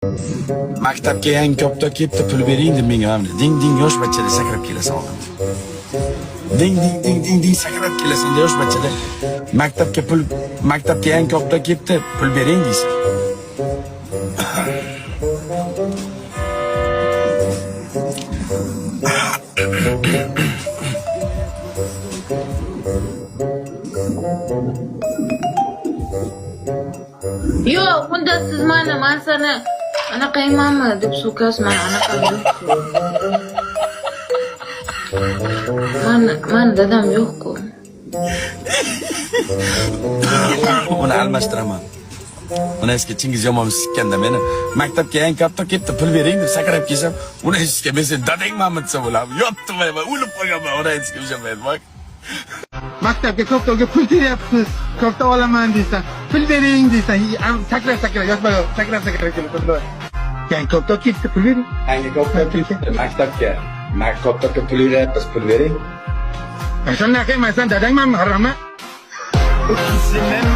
Maktabga yangi koptok kelibdi, pul bering deb menga hamda. Ding ding yosh bachchada sakrab kelasan oldin. Ding sakrab kelasan yosh bachchada. Maktabga yangi koptok kelibdi, pul bering deysan. Yo'q, bunda siz men seni anaqa emanmi deb so'kasman, anaqa yo'q. Men dadam yo'q-ku. Uni almashtiraman. Uni eski Chingiz yomon sikkanda meni maktabga yangi koptok kelibdi, pul bering deb sakrab kelsam, uni eshitga men sen dadangmanmi desa bo'ladimi? Yotdim, o'lib qolganman, uni eshitga o'shamaydi bak. Maktabga koptokga pul teryapsiz, koptok olaman deysan, pul bering deysan, sakrab yosh bola sakrab keladi. Yangi koptok ketdi, pul bering. Yangi koptok kelibdi, maktabga pul beryapmiz, pul bering. Shunday qilmaysan, dadangmanmi, harommi? Usimem,